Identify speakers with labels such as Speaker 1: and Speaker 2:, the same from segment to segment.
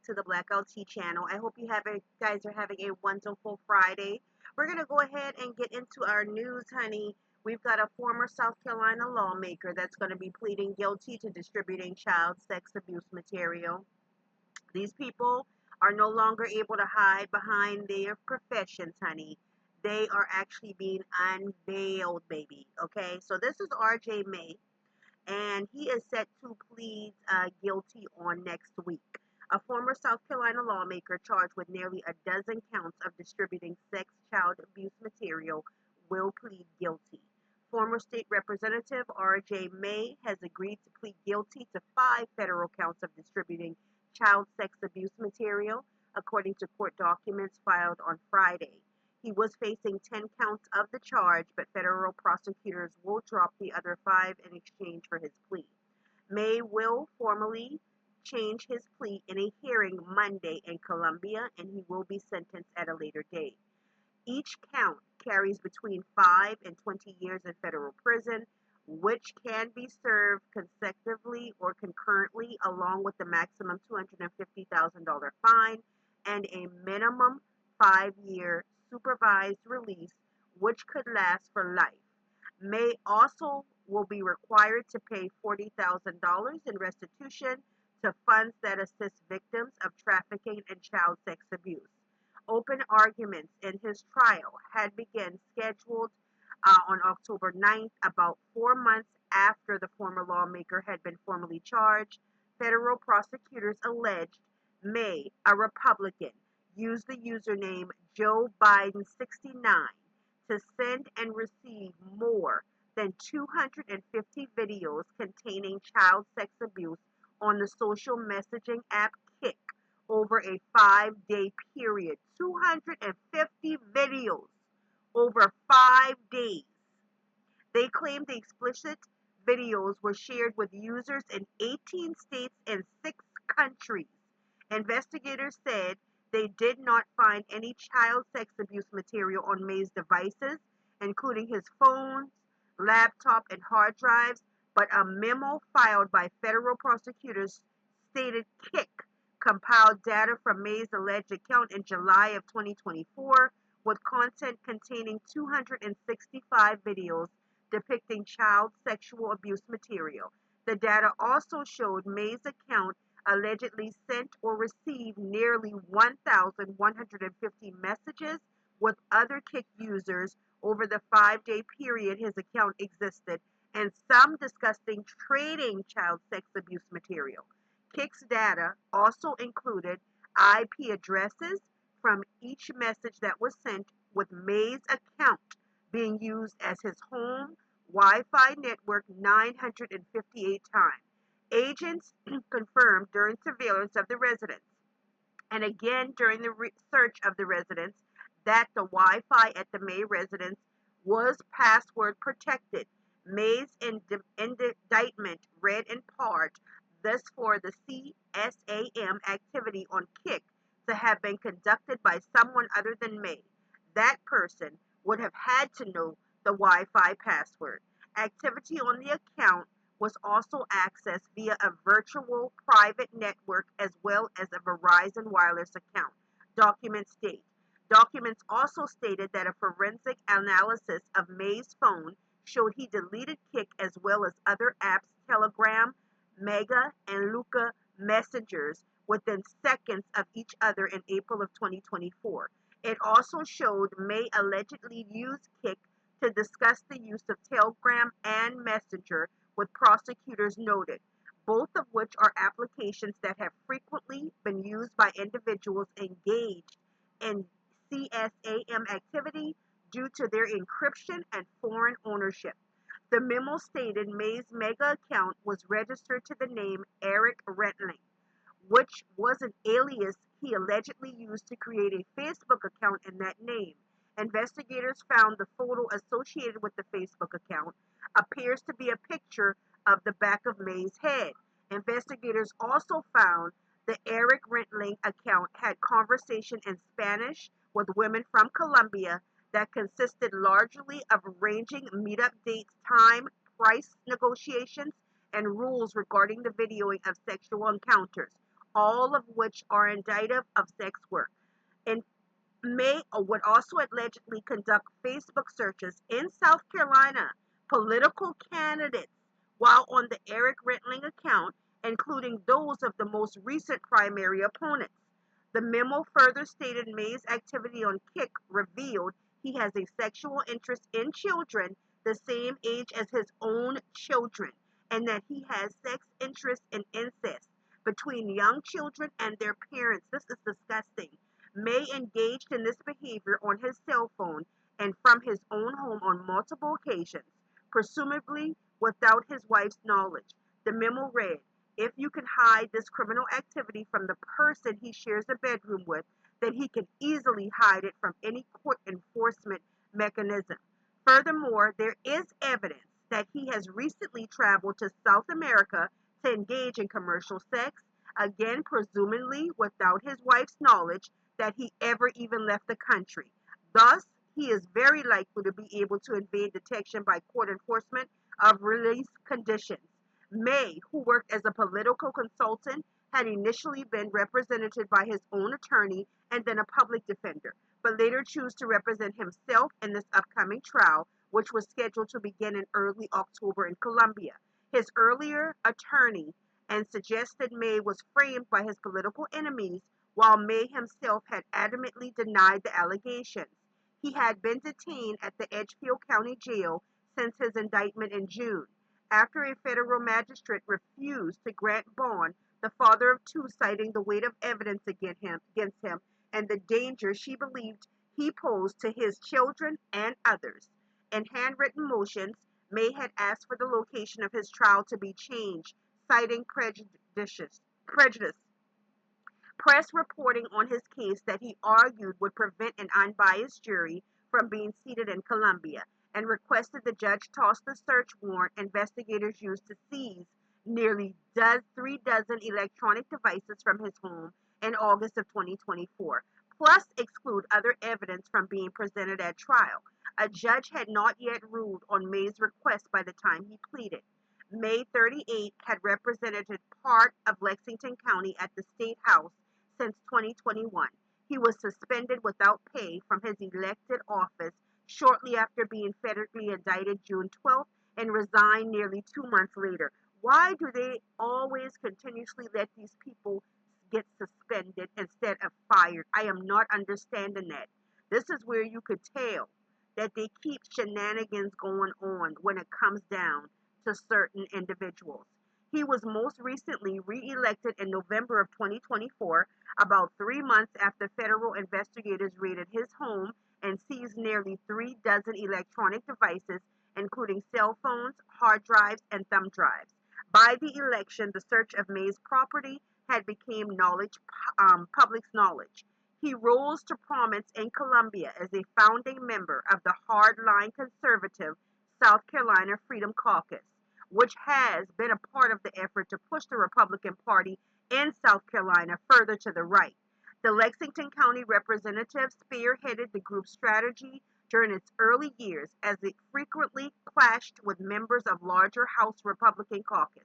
Speaker 1: to the Blackout Tea channel. I hope guys are having a wonderful Friday. We're going to go ahead and get into our news, honey. We've got a former South Carolina lawmaker that's going to be pleading guilty to distributing child sex abuse material. These people are no longer able to hide behind their professions, honey. They are actually being unveiled, baby. Okay, so this is RJ May, and he is set to plead guilty on next week. A former South Carolina lawmaker charged with nearly a dozen counts of distributing sex child abuse material will plead guilty. Former State Representative RJ May has agreed to plead guilty to 5 federal counts of distributing child sex abuse material, according to court documents filed on Friday. He was facing 10 counts of the charge, but federal prosecutors will drop the other 5 in exchange for his plea. May will formally change his plea in a hearing Monday in Columbia, and he will be sentenced at a later date. Each count carries between 5 and 20 years in federal prison, which can be served consecutively or concurrently, along with the maximum $250,000 fine and a minimum 5-year supervised release, which could last for life. May also will be required to pay $40,000 in restitution to funds that assist victims of trafficking and child sex abuse. Open arguments in his trial had begun scheduled on October 9th, about 4 months after the former lawmaker had been formally charged. Federal prosecutors alleged May, a Republican, used the username Joe Biden 69 to send and receive more than 250 videos containing child sex abuse on the social messaging app Kik over a 5-day period. 250 videos over 5 days. They claimed the explicit videos were shared with users in 18 states and 6 countries. Investigators said they did not find any child sex abuse material on May's devices, including his phones, laptop, and hard drives, but a memo filed by federal prosecutors stated Kik compiled data from May's alleged account in July of 2024 with content containing 265 videos depicting child sexual abuse material. The data also showed May's account allegedly sent or received nearly 1,150 messages with other Kik users over the 5-day period his account existed, and some discussing trading child sex abuse material. Kik's data also included IP addresses from each message that was sent, with May's account being used as his home Wi-Fi network 958 times. Agents confirmed during surveillance of the residence and again during the search of the residence that the Wi-Fi at the May residence was password protected. May's indictment read in part, thus for the CSAM activity on Kik to have been conducted by someone other than May. That person would have had to know the Wi-Fi password. Activity on the account was also accessed via a virtual private network as well as a Verizon wireless account. Documents state. Documents also stated that a forensic analysis of May's phone showed he deleted Kik as well as other apps, Telegram, Mega, and Luca messengers within seconds of each other in April of 2024. It also showed May allegedly used Kik to discuss the use of Telegram and Messenger, with prosecutors noted, both of which are applications that have frequently been used by individuals engaged in CSAM activity due to their encryption and foreign ownership. The memo stated May's Mega account was registered to the name Eric Rentling, which was an alias he allegedly used to create a Facebook account in that name. Investigators found the photo associated with the Facebook account appears to be a picture of the back of May's head. Investigators also found the Eric Rentling account had conversation in Spanish with women from Colombia that consisted largely of arranging meetup dates, time, price negotiations, and rules regarding the videoing of sexual encounters. all of which are indicative of sex work. In May would also allegedly conduct Facebook searches in South Carolina, political candidates, while on the Eric Rentling account, including those of the most recent primary opponents. The memo further stated May's activity on Kick revealed he has a sexual interest in children the same age as his own children, and that he has sex interest in incest between young children and their parents. This is disgusting. May engaged in this behavior on his cell phone and from his own home on multiple occasions, presumably without his wife's knowledge. The memo read, if you can hide this criminal activity from the person he shares a bedroom with, then he can easily hide it from any court enforcement mechanism. Furthermore, there is evidence that he has recently traveled to South America to engage in commercial sex, again, presumably without his wife's knowledge that he ever even left the country. Thus, he is very likely to be able to evade detection by court enforcement of release conditions. May, who worked as a political consultant, had initially been represented by his own attorney and then a public defender, but later chose to represent himself in this upcoming trial, which was scheduled to begin in early October in Colombia. His earlier attorney and suggested May was framed by his political enemies, while May himself had adamantly denied the allegations. He had been detained at the Edgefield County Jail since his indictment in June. After a federal magistrate refused to grant bond, the father of two citing the weight of evidence against him and the danger she believed he posed to his children and others. In handwritten motions, May had asked for the location of his trial to be changed, citing prejudice. Press reporting on his case that he argued would prevent an unbiased jury from being seated in Colombia, and requested the judge toss the search warrant investigators used to seize nearly 3 dozen electronic devices from his home in August of 2024, plus exclude other evidence from being presented at trial. A judge had not yet ruled on May's request by the time he pleaded. May 38 had represented part of Lexington County at the State House since 2021. He was suspended without pay from his elected office shortly after being federally indicted June 12th and resigned nearly 2 months later. Why do they always continuously let these people get suspended instead of fired? I am not understanding that. This is where you could tell that they keep shenanigans going on when it comes down to certain individuals. He was most recently re-elected in November of 2024, about 3 months after federal investigators raided his home and seized nearly 3 dozen electronic devices, including cell phones, hard drives, and thumb drives. By the election, the search of May's property had become public's knowledge. He rose to prominence in Colombia as a founding member of the hardline conservative South Carolina Freedom Caucus, which has been a part of the effort to push the Republican Party in South Carolina further to the right. The Lexington County representative spearheaded the group's strategy during its early years as it frequently clashed with members of larger House Republican caucus,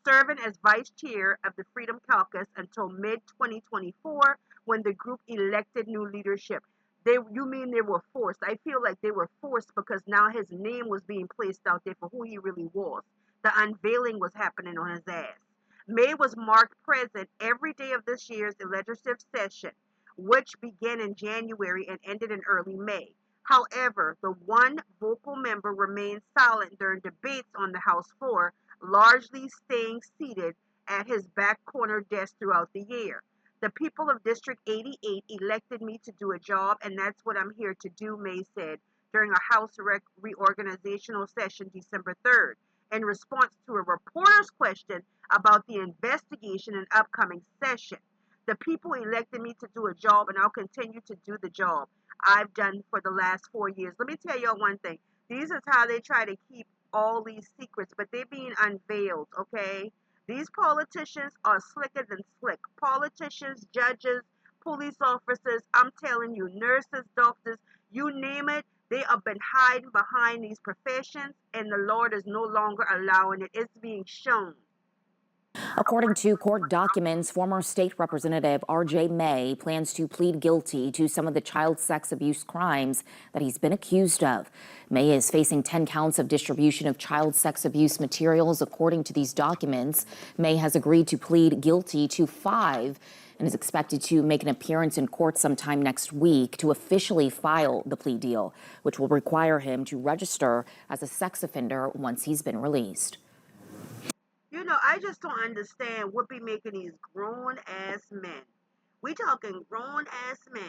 Speaker 1: serving as vice chair of the Freedom Caucus until mid-2024 when the group elected new leadership. You mean they were forced? I feel like they were forced because now his name was being placed out there for who he really was. The unveiling was happening on his ass. May was marked present every day of this year's legislative session, which began in January and ended in early May. However, the one vocal member remained silent during debates on the House floor, largely staying seated at his back corner desk throughout the year. The people of District 88 elected me to do a job, and that's what I'm here to do, May said during a House reorganizational session December 3rd, in response to a reporter's question about the investigation and upcoming session. The people elected me to do a job, and I'll continue to do the job I've done for the last 4 years. Let me tell y'all one thing. These is how they try to keep all these secrets, but they're being unveiled, okay? These politicians are slicker than slick. Politicians, judges, police officers, I'm telling you, nurses, doctors, you name it, they have been hiding behind these professions, and the Lord is no longer allowing it. It's being shown.
Speaker 2: According to court documents, former state representative R.J. May plans to plead guilty to some of the child sex abuse crimes that he's been accused of. May is facing 10 counts of distribution of child sex abuse materials. According to these documents, May has agreed to plead guilty to 5 and is expected to make an appearance in court sometime next week to officially file the plea deal, which will require him to register as a sex offender once he's been released.
Speaker 1: You know, I just don't understand what be making these grown ass men. We talking grown ass men.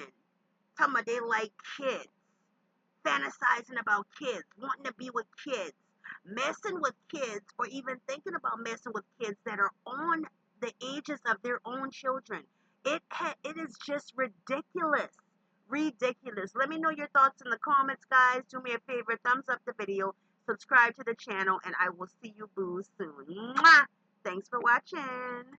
Speaker 1: Talking about they like kids, fantasizing about kids, wanting to be with kids, messing with kids, or even thinking about messing with kids that are on the ages of their own children. It is just ridiculous. Ridiculous. Let me know your thoughts in the comments, guys. Do me a favor, thumbs up the video, subscribe to the channel, and I will see you boos soon. Mwah! Thanks for watching.